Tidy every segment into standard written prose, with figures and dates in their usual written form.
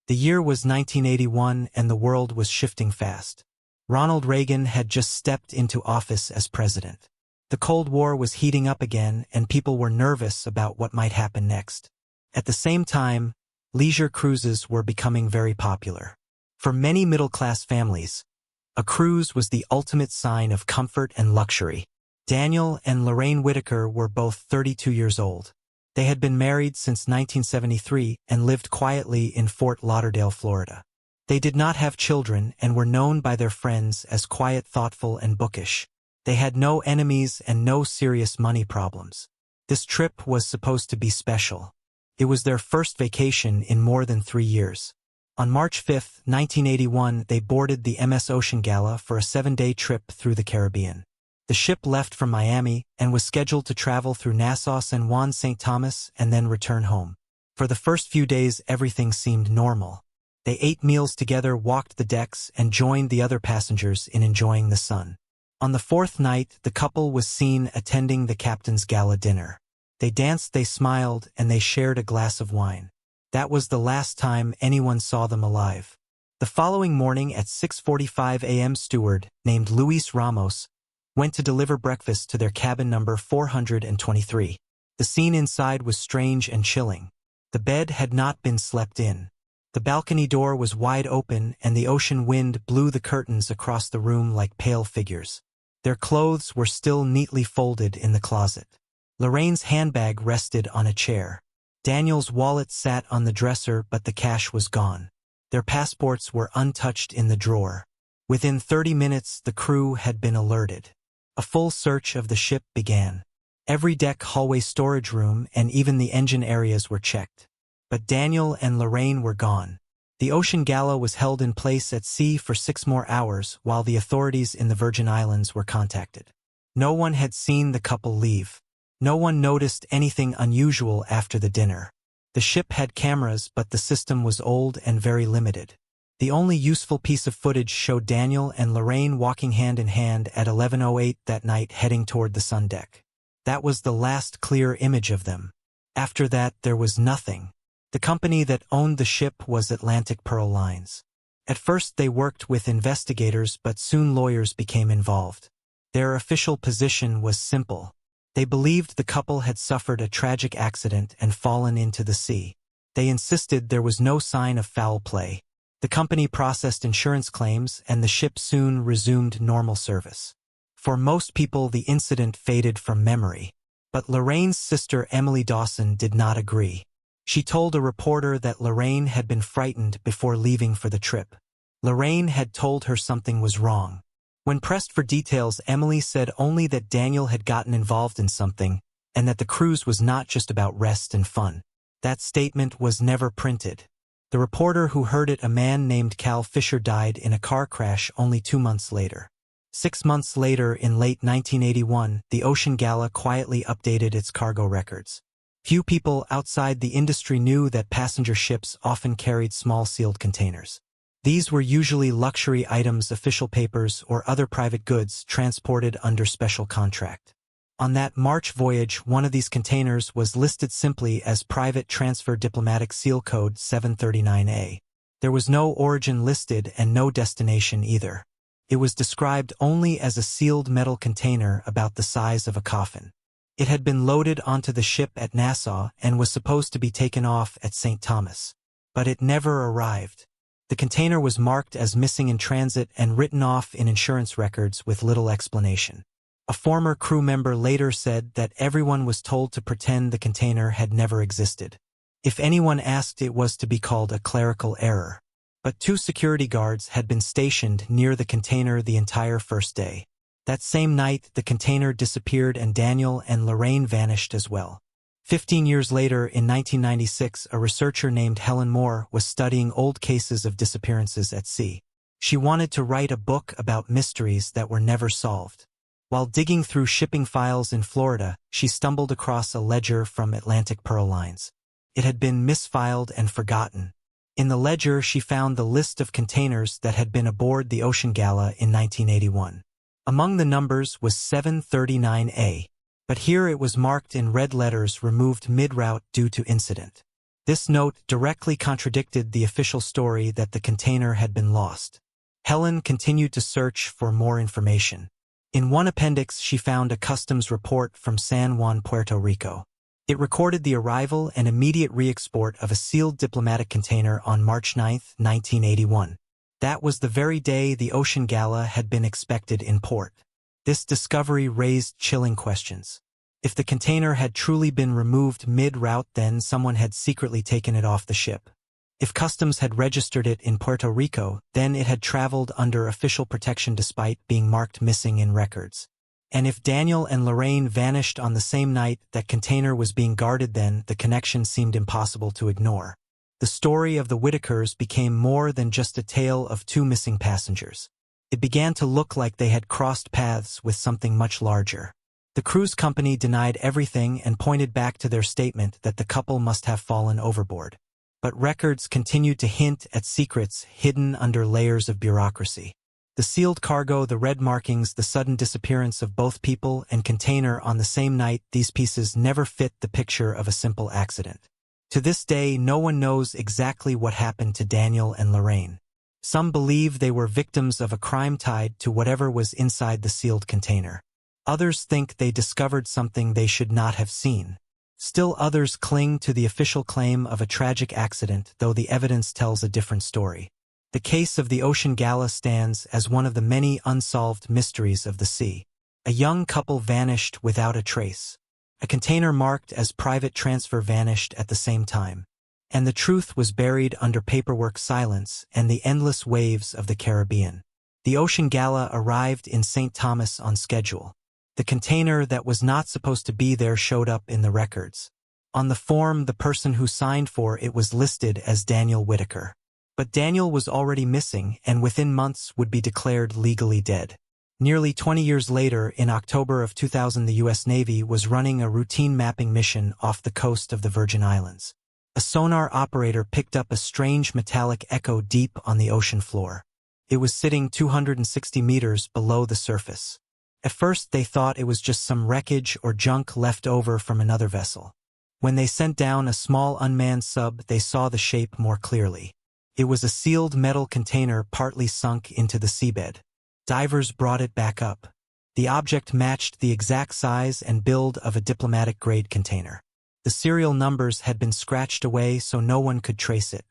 The year was 1981 and the world was shifting fast. Ronald Reagan had just stepped into office as president. The Cold War was heating up again and people were nervous about what might happen next. At the same time, leisure cruises were becoming very popular. For many middle-class families, a cruise was the ultimate sign of comfort and luxury. Daniel and Lorraine Whitaker were both 32 years old. They had been married since 1973 and lived quietly in Fort Lauderdale, Florida. They did not have children and were known by their friends as quiet, thoughtful, and bookish. They had no enemies and no serious money problems. This trip was supposed to be special. It was their first vacation in more than 3 years. On March 5, 1981, they boarded the MS Ocean Gala for a 7-day trip through the Caribbean. The ship left from Miami and was scheduled to travel through Nassau, San Juan, St. Thomas, and then return home. For the first few days, everything seemed normal. They ate meals together, walked the decks, and joined the other passengers in enjoying the sun. On the 4th night, the couple was seen attending the captain's gala dinner. They danced, they smiled, and they shared a glass of wine. That was the last time anyone saw them alive. The following morning at 6:45 a.m., steward, named Luis Ramos, went to deliver breakfast to their cabin number 423. The scene inside was strange and chilling. The bed had not been slept in. The balcony door was wide open and the ocean wind blew the curtains across the room like pale figures. Their clothes were still neatly folded in the closet. Lorraine's handbag rested on a chair. Daniel's wallet sat on the dresser, but the cash was gone. Their passports were untouched in the drawer. Within 30 minutes, the crew had been alerted. A full search of the ship began. Every deck, hallway, storage room, and even the engine areas were checked. But Daniel and Lorraine were gone. The Ocean Gala was held in place at sea for 6 more hours while the authorities in the Virgin Islands were contacted. No one had seen the couple leave. No one noticed anything unusual after the dinner. The ship had cameras, but the system was old and very limited. The only useful piece of footage showed Daniel and Lorraine walking hand in hand at 11:08 that night heading toward the sun deck. That was the last clear image of them. After that, there was nothing. The company that owned the ship was Atlantic Pearl Lines. At first they worked with investigators, but soon lawyers became involved. Their official position was simple. They believed the couple had suffered a tragic accident and fallen into the sea. They insisted there was no sign of foul play. The company processed insurance claims and the ship soon resumed normal service. For most people, the incident faded from memory. But Lorraine's sister Emily Dawson did not agree. She told a reporter that Lorraine had been frightened before leaving for the trip. Lorraine had told her something was wrong. When pressed for details, Emily said only that Daniel had gotten involved in something and that the cruise was not just about rest and fun. That statement was never printed. The reporter who heard it, a man named Cal Fisher, died in a car crash only 2 months later. 6 months later, in late 1981, the Ocean Gala quietly updated its cargo records. Few people outside the industry knew that passenger ships often carried small sealed containers. These were usually luxury items, official papers, or other private goods transported under special contract. On that March voyage, one of these containers was listed simply as Private Transfer Diplomatic Seal Code 739A. There was no origin listed and no destination either. It was described only as a sealed metal container about the size of a coffin. It had been loaded onto the ship at Nassau and was supposed to be taken off at St. Thomas. But it never arrived. The container was marked as missing in transit and written off in insurance records with little explanation. A former crew member later said that everyone was told to pretend the container had never existed. If anyone asked, it was to be called a clerical error. But 2 security guards had been stationed near the container the entire first day. That same night, the container disappeared and Daniel and Lorraine vanished as well. 15 years later, in 1996, a researcher named Helen Moore was studying old cases of disappearances at sea. She wanted to write a book about mysteries that were never solved. While digging through shipping files in Florida, she stumbled across a ledger from Atlantic Pearl Lines. It had been misfiled and forgotten. In the ledger, she found the list of containers that had been aboard the Ocean Gala in 1981. Among the numbers was 739A, but here it was marked in red letters, removed mid-route due to incident. This note directly contradicted the official story that the container had been lost. Helen continued to search for more information. In one appendix, she found a customs report from San Juan, Puerto Rico. It recorded the arrival and immediate re-export of a sealed diplomatic container on March 9, 1981. That was the very day the Ocean Gala had been expected in port. This discovery raised chilling questions. If the container had truly been removed mid-route, then someone had secretly taken it off the ship. If customs had registered it in Puerto Rico, then it had traveled under official protection despite being marked missing in records. And if Daniel and Lorraine vanished on the same night that container was being guarded, then the connection seemed impossible to ignore. The story of the Whitakers became more than just a tale of two missing passengers. It began to look like they had crossed paths with something much larger. The cruise company denied everything and pointed back to their statement that the couple must have fallen overboard. But records continued to hint at secrets hidden under layers of bureaucracy. The sealed cargo, the red markings, the sudden disappearance of both people and container on the same night, these pieces never fit the picture of a simple accident. To this day, no one knows exactly what happened to Daniel and Lorraine. Some believe they were victims of a crime tied to whatever was inside the sealed container. Others think they discovered something they should not have seen. Still others cling to the official claim of a tragic accident, though the evidence tells a different story. The case of the Ocean Gala stands as one of the many unsolved mysteries of the sea. A young couple vanished without a trace. A container marked as private transfer vanished at the same time. And the truth was buried under paperwork silence and the endless waves of the Caribbean. The Ocean Gala arrived in St. Thomas on schedule. The container that was not supposed to be there showed up in the records. On the form, the person who signed for it was listed as Daniel Whitaker. But Daniel was already missing and within months would be declared legally dead. Nearly 20 years later, in October of 2000, the U.S. Navy was running a routine mapping mission off the coast of the Virgin Islands. A sonar operator picked up a strange metallic echo deep on the ocean floor. It was sitting 260 meters below the surface. At first, they thought it was just some wreckage or junk left over from another vessel. When they sent down a small unmanned sub, they saw the shape more clearly. It was a sealed metal container partly sunk into the seabed. Divers brought it back up. The object matched the exact size and build of a diplomatic-grade container. The serial numbers had been scratched away so no one could trace it.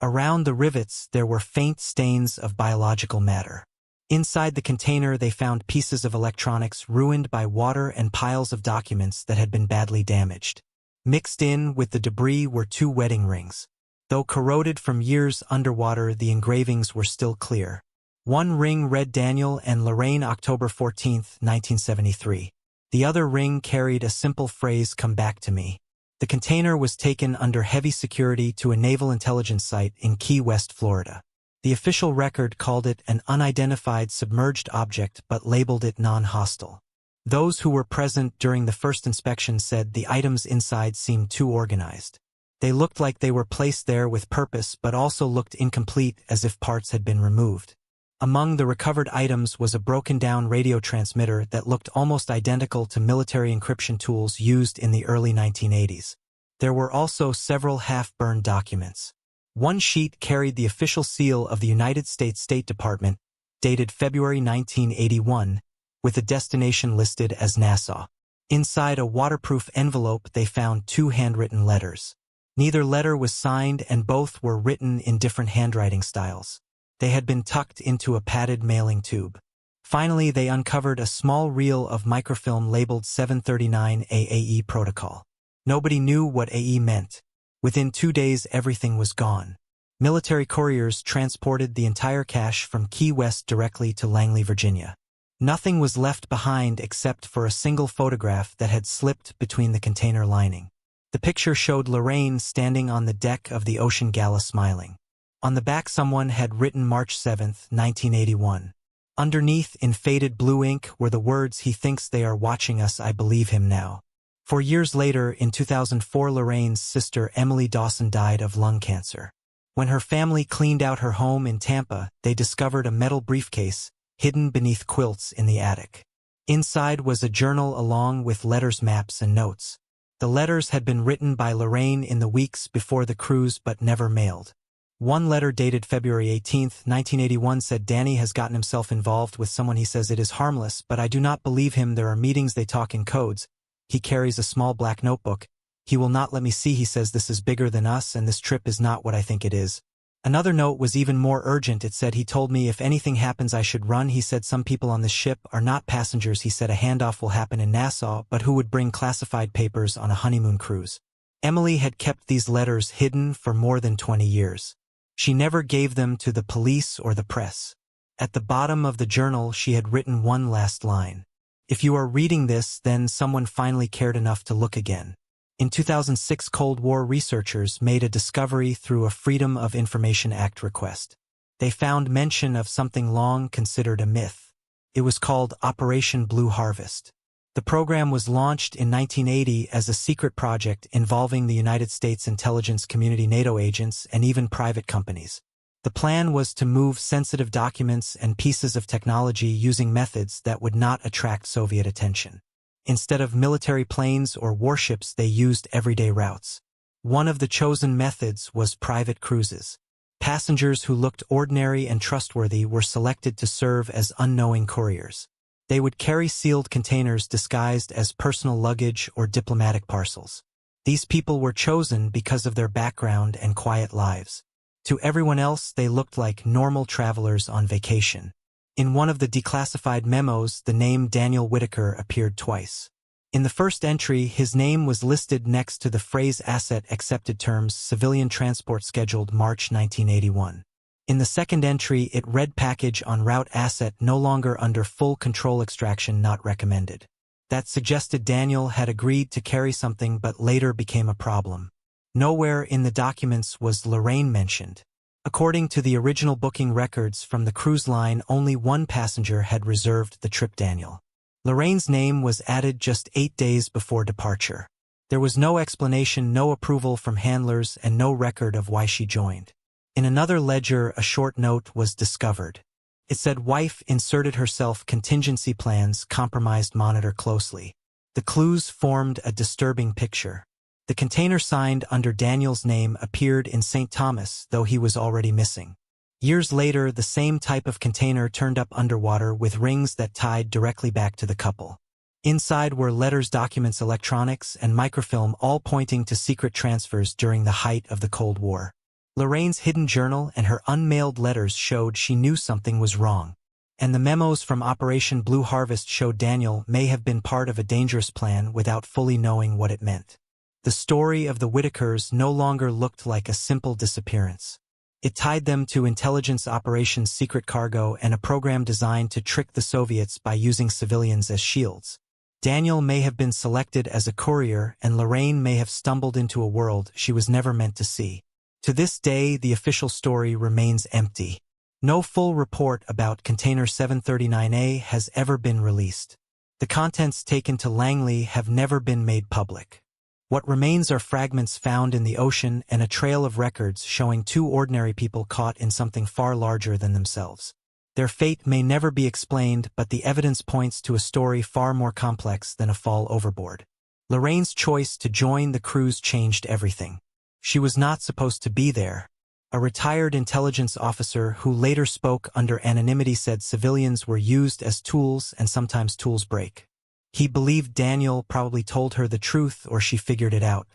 Around the rivets, there were faint stains of biological matter. Inside the container, they found pieces of electronics ruined by water and piles of documents that had been badly damaged. Mixed in with the debris were 2 wedding rings. Though corroded from years underwater, the engravings were still clear. One ring read Daniel and Lorraine, October 14, 1973. The other ring carried a simple phrase, "Come back to me." The container was taken under heavy security to a naval intelligence site in Key West, Florida. The official record called it an unidentified submerged object but labeled it non-hostile. Those who were present during the first inspection said the items inside seemed too organized. They looked like they were placed there with purpose but also looked incomplete, as if parts had been removed. Among the recovered items was a broken-down radio transmitter that looked almost identical to military encryption tools used in the early 1980s. There were also several half-burned documents. One sheet carried the official seal of the United States State Department, dated February 1981, with the destination listed as Nassau. Inside a waterproof envelope, they found 2 handwritten letters. Neither letter was signed and both were written in different handwriting styles. They had been tucked into a padded mailing tube. Finally, they uncovered a small reel of microfilm labeled 739 AAE protocol. Nobody knew what AE meant. Within 2 days, everything was gone. Military couriers transported the entire cache from Key West directly to Langley, Virginia. Nothing was left behind except for a single photograph that had slipped between the container lining. The picture showed Lorraine standing on the deck of the Ocean Gala smiling. On the back, someone had written March 7, 1981. Underneath, in faded blue ink, were the words, "He thinks they are watching us, I believe him now." 4 years later, in 2004, Lorraine's sister Emily Dawson died of lung cancer. When her family cleaned out her home in Tampa, they discovered a metal briefcase hidden beneath quilts in the attic. Inside was a journal along with letters, maps, and notes. The letters had been written by Lorraine in the weeks before the cruise but never mailed. One letter dated February 18, 1981 said, "Danny has gotten himself involved with someone. He says it is harmless, but I do not believe him. There are meetings, they talk in codes. He carries a small black notebook. He will not let me see. He says this is bigger than us and this trip is not what I think it is." Another note was even more urgent. It said, "He told me if anything happens I should run. He said some people on this ship are not passengers. He said a handoff will happen in Nassau, but who would bring classified papers on a honeymoon cruise?" Emily had kept these letters hidden for more than 20 years. She never gave them to the police or the press. At the bottom of the journal she had written one last line. "If you are reading this, then someone finally cared enough to look again." In 2006, Cold War researchers made a discovery through a Freedom of Information Act request. They found mention of something long considered a myth. It was called Operation Blue Harvest. The program was launched in 1980 as a secret project involving the United States intelligence community, NATO agents, and even private companies. The plan was to move sensitive documents and pieces of technology using methods that would not attract Soviet attention. Instead of military planes or warships, they used everyday routes. One of the chosen methods was private cruises. Passengers who looked ordinary and trustworthy were selected to serve as unknowing couriers. They would carry sealed containers disguised as personal luggage or diplomatic parcels. These people were chosen because of their background and quiet lives. To everyone else, they looked like normal travelers on vacation. In one of the declassified memos, the name Daniel Whitaker appeared twice. In the first entry, his name was listed next to the phrase "Asset Accepted Terms, Civilian Transport Scheduled March 1981. In the second entry, it read "Package en route, asset no longer under full control, extraction not recommended." That suggested Daniel had agreed to carry something but later became a problem. Nowhere in the documents was Lorraine mentioned. According to the original booking records from the cruise line, only one passenger had reserved the trip, Daniel. Lorraine's name was added just 8 days before departure. There was no explanation, no approval from handlers, and no record of why she joined. In another ledger, a short note was discovered. It said, "Wife inserted herself, contingency plans compromised, monitor closely." The clues formed a disturbing picture. The container signed under Daniel's name appeared in St. Thomas, though he was already missing. Years later, the same type of container turned up underwater with rings that tied directly back to the couple. Inside were letters, documents, electronics, and microfilm, all pointing to secret transfers during the height of the Cold War. Lorraine's hidden journal and her unmailed letters showed she knew something was wrong. And the memos from Operation Blue Harvest showed Daniel may have been part of a dangerous plan without fully knowing what it meant. The story of the Whitakers no longer looked like a simple disappearance. It tied them to intelligence operations, secret cargo, and a program designed to trick the Soviets by using civilians as shields. Daniel may have been selected as a courier, and Lorraine may have stumbled into a world she was never meant to see. To this day, the official story remains empty. No full report about Container 739A has ever been released. The contents taken to Langley have never been made public. What remains are fragments found in the ocean and a trail of records showing two ordinary people caught in something far larger than themselves. Their fate may never be explained, but the evidence points to a story far more complex than a fall overboard. Lorraine's choice to join the cruise changed everything. She was not supposed to be there. A retired intelligence officer who later spoke under anonymity said civilians were used as tools and sometimes tools break. He believed Daniel probably told her the truth or she figured it out.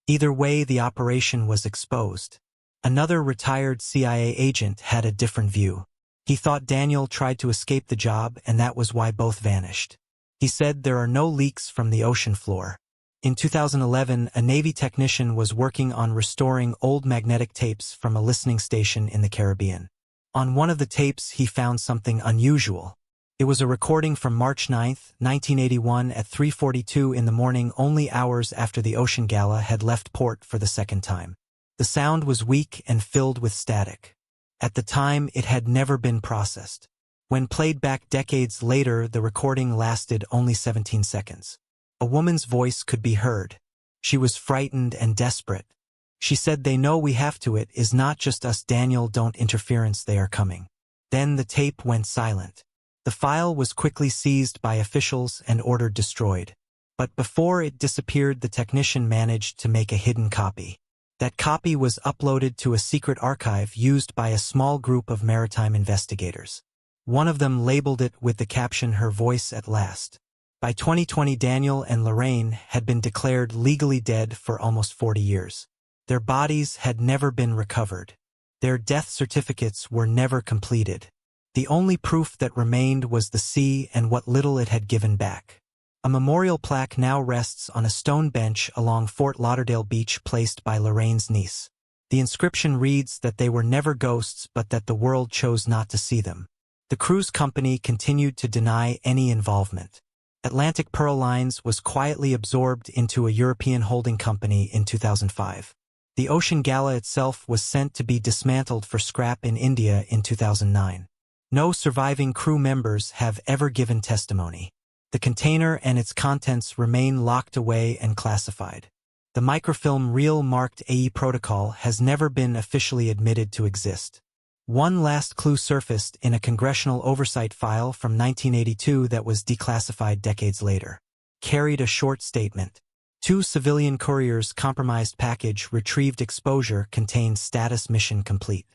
Either way, the operation was exposed. Another retired CIA agent had a different view. He thought Daniel tried to escape the job and that was why both vanished. He said there are no leaks from the ocean floor. In 2011, a Navy technician was working on restoring old magnetic tapes from a listening station in the Caribbean. On one of the tapes, he found something unusual. It was a recording from March 9, 1981 at 3:42 in the morning, only hours after the Ocean Gala had left port for the second time. The sound was weak and filled with static. At the time, it had never been processed. When played back decades later, the recording lasted only 17 seconds. A woman's voice could be heard. She was frightened and desperate. She said, "They know we have to. It is not just us, Daniel, don't interference, they are coming." Then the tape went silent. The file was quickly seized by officials and ordered destroyed. But before it disappeared, the technician managed to make a hidden copy. That copy was uploaded to a secret archive used by a small group of maritime investigators. One of them labeled it with the caption, "Her voice at last." By 2020, Daniel and Lorraine had been declared legally dead for almost 40 years. Their bodies had never been recovered. Their death certificates were never completed. The only proof that remained was the sea and what little it had given back. A memorial plaque now rests on a stone bench along Fort Lauderdale Beach, placed by Lorraine's niece. The inscription reads that they were never ghosts, but that the world chose not to see them. The cruise company continued to deny any involvement. Atlantic Pearl Lines was quietly absorbed into a European holding company in 2005. The Ocean Gala itself was sent to be dismantled for scrap in India in 2009. No surviving crew members have ever given testimony. The container and its contents remain locked away and classified. The microfilm reel marked AE protocol has never been officially admitted to exist. One last clue surfaced in a congressional oversight file from 1982 that was declassified decades later. Carried a short statement. 2 civilian couriers compromised, package retrieved, exposure contained, status mission complete.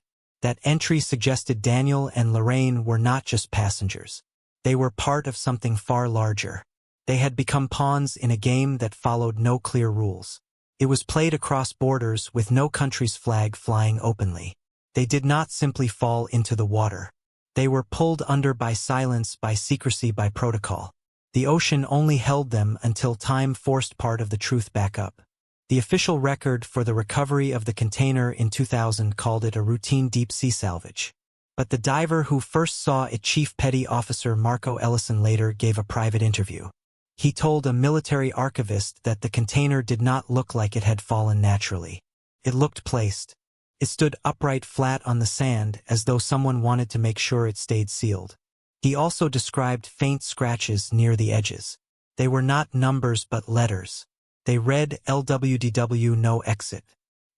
That entry suggested Daniel and Lorraine were not just passengers. They were part of something far larger. They had become pawns in a game that followed no clear rules. It was played across borders with no country's flag flying openly. They did not simply fall into the water. They were pulled under by silence, by secrecy, by protocol. The ocean only held them until time forced part of the truth back up. The official record for the recovery of the container in 2000 called it a routine deep-sea salvage. But the diver who first saw it, Chief Petty Officer Marco Ellison, later gave a private interview. He told a military archivist that the container did not look like it had fallen naturally. It looked placed. It stood upright, flat on the sand, as though someone wanted to make sure it stayed sealed. He also described faint scratches near the edges. They were not numbers but letters. They read LWDW, no exit.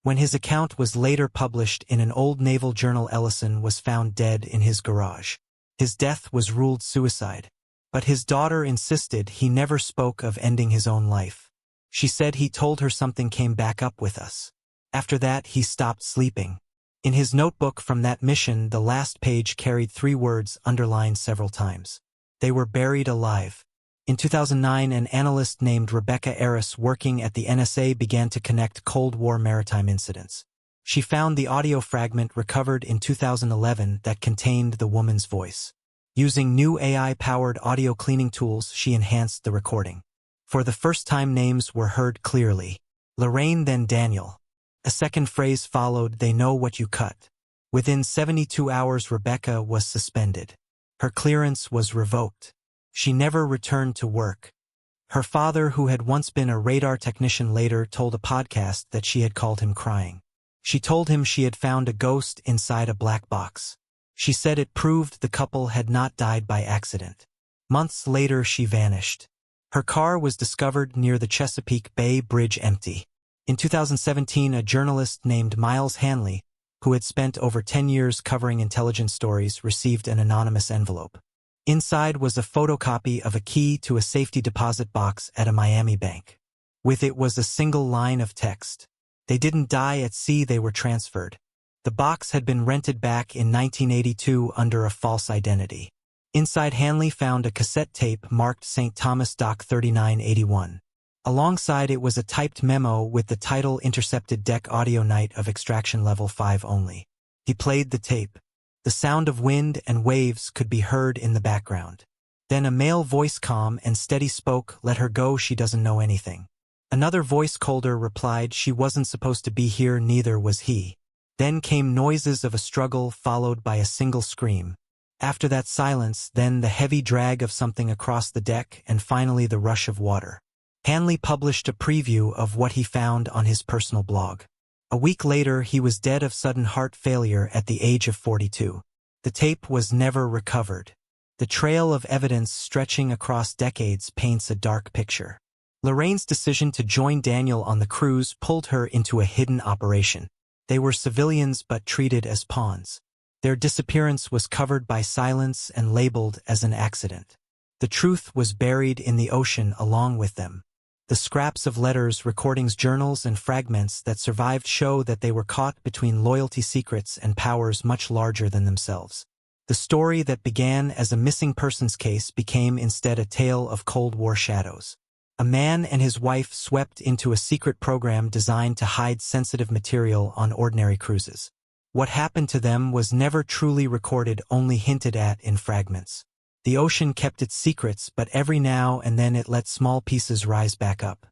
When his account was later published in an old naval journal, Ellison was found dead in his garage. His death was ruled suicide. But his daughter insisted he never spoke of ending his own life. She said he told her something came back up with us. After that, he stopped sleeping. In his notebook from that mission, the last page carried 3 words underlined several times. They were buried alive. In 2009, an analyst named Rebecca Aris, working at the NSA, began to connect Cold War maritime incidents. She found the audio fragment recovered in 2011 that contained the woman's voice. Using new AI-powered audio cleaning tools, she enhanced the recording. For the first time, names were heard clearly. Lorraine, then Daniel. A second phrase followed, "They know what you cut." Within 72 hours, Rebecca was suspended. Her clearance was revoked. She never returned to work. Her father, who had once been a radar technician, later told a podcast that she had called him crying. She told him she had found a ghost inside a black box. She said it proved the couple had not died by accident. Months later, she vanished. Her car was discovered near the Chesapeake Bay Bridge empty. In 2017, a journalist named Miles Hanley, who had spent over 10 years covering intelligence stories, received an anonymous envelope. Inside was a photocopy of a key to a safety deposit box at a Miami bank. With it was a single line of text. They didn't die at sea, they were transferred. The box had been rented back in 1982 under a false identity. Inside, Hanley found a cassette tape marked St. Thomas Dock 3981. Alongside it was a typed memo with the title, "Intercepted Deck Audio, Night of Extraction Level 5 Only." He played the tape. The sound of wind and waves could be heard in the background. Then a male voice, calm and steady, spoke, "Let her go, she doesn't know anything." Another voice, colder, replied, "She wasn't supposed to be here, neither was he." Then came noises of a struggle, followed by a single scream. After that, silence, then the heavy drag of something across the deck, and finally the rush of water. Hanley published a preview of what he found on his personal blog. A week later, he was dead of sudden heart failure at the age of 42. The tape was never recovered. The trail of evidence stretching across decades paints a dark picture. Lorraine's decision to join Daniel on the cruise pulled her into a hidden operation. They were civilians but treated as pawns. Their disappearance was covered by silence and labeled as an accident. The truth was buried in the ocean along with them. The scraps of letters, recordings, journals, and fragments that survived show that they were caught between loyalty secrets and powers much larger than themselves. The story that began as a missing persons case became instead a tale of Cold War shadows. A man and his wife swept into a secret program designed to hide sensitive material on ordinary cruises. What happened to them was never truly recorded, only hinted at in fragments. The ocean kept its secrets, but every now and then it let small pieces rise back up.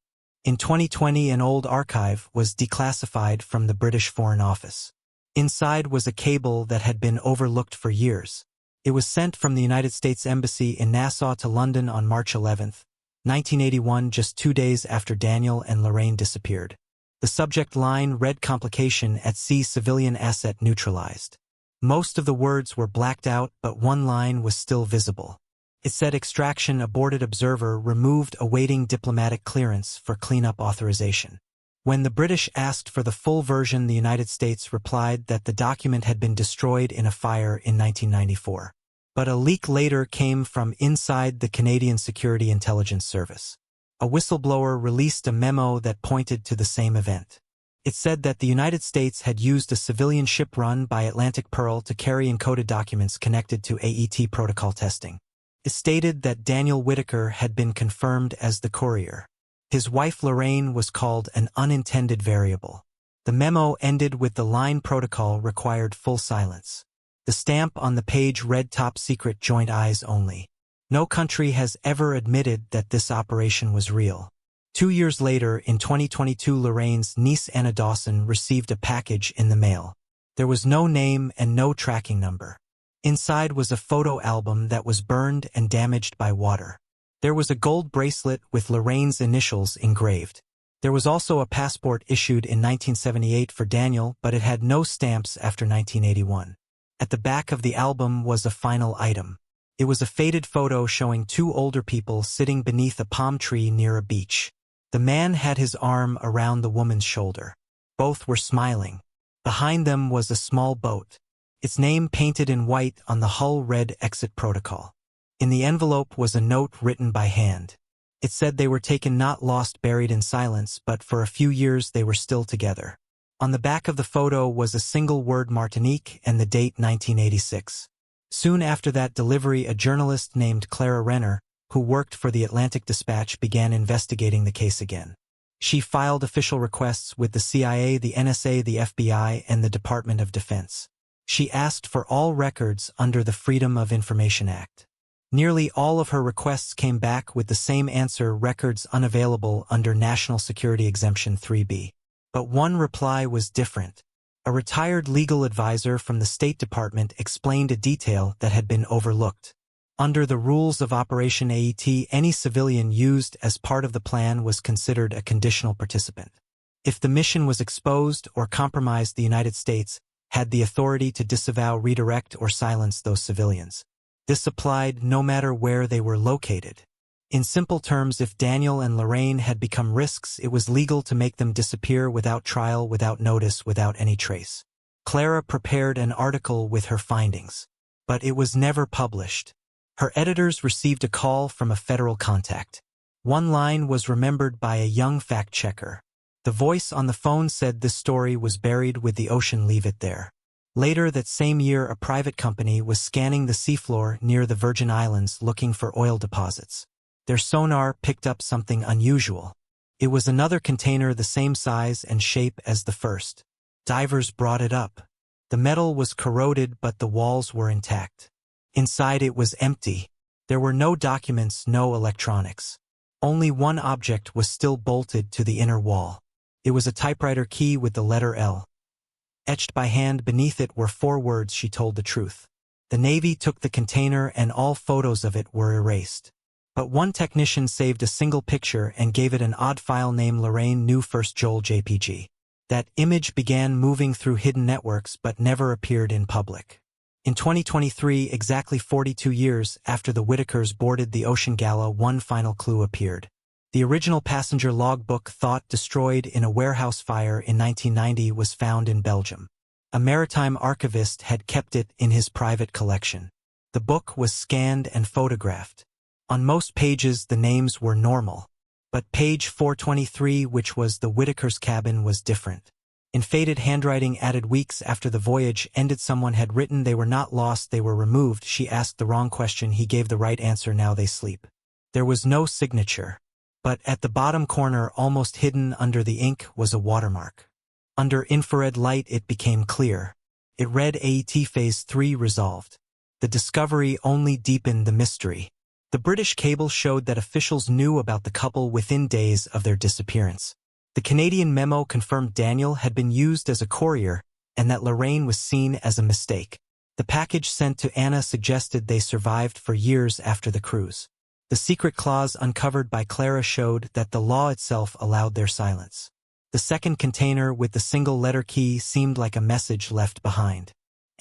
In 2020, an old archive was declassified from the British Foreign Office. Inside was a cable that had been overlooked for years. It was sent from the United States Embassy in Nassau to London on March 11, 1981, just 2 days after Daniel and Lorraine disappeared. The subject line read "Complication at Sea, Civilian Asset Neutralized." Most of the words were blacked out, but one line was still visible. It said "Extraction aborted, observer removed, awaiting diplomatic clearance for cleanup authorization." When the British asked for the full version, the United States replied that the document had been destroyed in a fire in 1994. But a leak later came from inside the Canadian Security Intelligence Service. A whistleblower released a memo that pointed to the same event. It said that the United States had used a civilian ship run by Atlantic Pearl to carry encoded documents connected to AET protocol testing. It stated that Daniel Whitaker had been confirmed as the courier. His wife Lorraine was called an unintended variable. The memo ended with the line "Protocol required full silence." The stamp on the page read "Top secret, joint eyes only." No country has ever admitted that this operation was real. 2 years later, in 2022, Lorraine's niece Anna Dawson received a package in the mail. There was no name and no tracking number. Inside was a photo album that was burned and damaged by water. There was a gold bracelet with Lorraine's initials engraved. There was also a passport issued in 1978 for Daniel, but it had no stamps after 1981. At the back of the album was a final item. It was a faded photo showing 2 older people sitting beneath a palm tree near a beach. The man had his arm around the woman's shoulder. Both were smiling. Behind them was a small boat. Its name painted in white on the hull read "Exit Protocol." In the envelope was a note written by hand. It said they were taken, not lost, buried in silence, but for a few years they were still together. On the back of the photo was a single word, Martinique, and the date 1986. Soon after that delivery, a journalist named Clara Renner, who worked for the Atlantic Dispatch, began investigating the case again. She filed official requests with the CIA, the NSA, the FBI, and the Department of Defense. She asked for all records under the Freedom of Information Act. Nearly all of her requests came back with the same answer: records unavailable under National Security Exemption 3B. But one reply was different. A retired legal advisor from the State Department explained a detail that had been overlooked. Under the rules of Operation AET, any civilian used as part of the plan was considered a conditional participant. If the mission was exposed or compromised, the United States had the authority to disavow, redirect, or silence those civilians. This applied no matter where they were located. In simple terms, if Daniel and Lorraine had become risks, it was legal to make them disappear without trial, without notice, without any trace. Clara prepared an article with her findings, but it was never published. Her editors received a call from a federal contact. One line was remembered by a young fact-checker. The voice on the phone said this story was buried with the ocean, leave it there. Later that same year, a private company was scanning the seafloor near the Virgin Islands looking for oil deposits. Their sonar picked up something unusual. It was another container the same size and shape as the first. Divers brought it up. The metal was corroded, but the walls were intact. Inside it was empty. There were no documents, no electronics. Only one object was still bolted to the inner wall. It was a typewriter key with the letter L. Etched by hand beneath it were 4 words: "She told the truth." The Navy took the container and all photos of it were erased. But one technician saved a single picture and gave it an odd file name: Lorraine Knew First Joel JPG. That image began moving through hidden networks but never appeared in public. In 2023, exactly 42 years after the Whitakers boarded the Ocean Gala, one final clue appeared. The original passenger logbook, thought destroyed in a warehouse fire in 1990, was found in Belgium. A maritime archivist had kept it in his private collection. The book was scanned and photographed. On most pages, the names were normal. But page 423, which was the Whitaker's cabin, was different. In faded handwriting added weeks after the voyage ended, someone had written, "They were not lost, they were removed. She asked the wrong question, he gave the right answer, now they sleep." There was no signature. But at the bottom corner, almost hidden under the ink, was a watermark. Under infrared light it became clear. It read, "AET Phase 3 resolved." The discovery only deepened the mystery. The British cable showed that officials knew about the couple within days of their disappearance. The Canadian memo confirmed Daniel had been used as a courier and that Lorraine was seen as a mistake. The package sent to Anna suggested they survived for years after the cruise. The secret clause uncovered by Clara showed that the law itself allowed their silence. The second container with the single letter key seemed like a message left behind.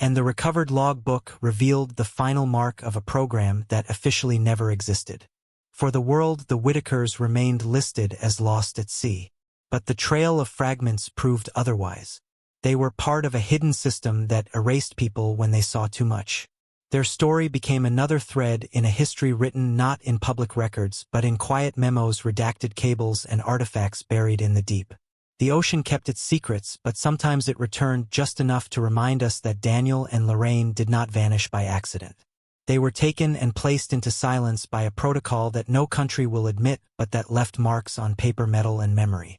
And the recovered logbook revealed the final mark of a program that officially never existed. For the world, the Whitakers remained listed as lost at sea. But the trail of fragments proved otherwise. They were part of a hidden system that erased people when they saw too much. Their story became another thread in a history written not in public records but in quiet memos, redacted cables, and artifacts buried in the deep. The ocean kept its secrets, but sometimes it returned just enough to remind us that Daniel and Lorraine did not vanish by accident. They were taken and placed into silence by a protocol that no country will admit but that left marks on paper, metal, and memory.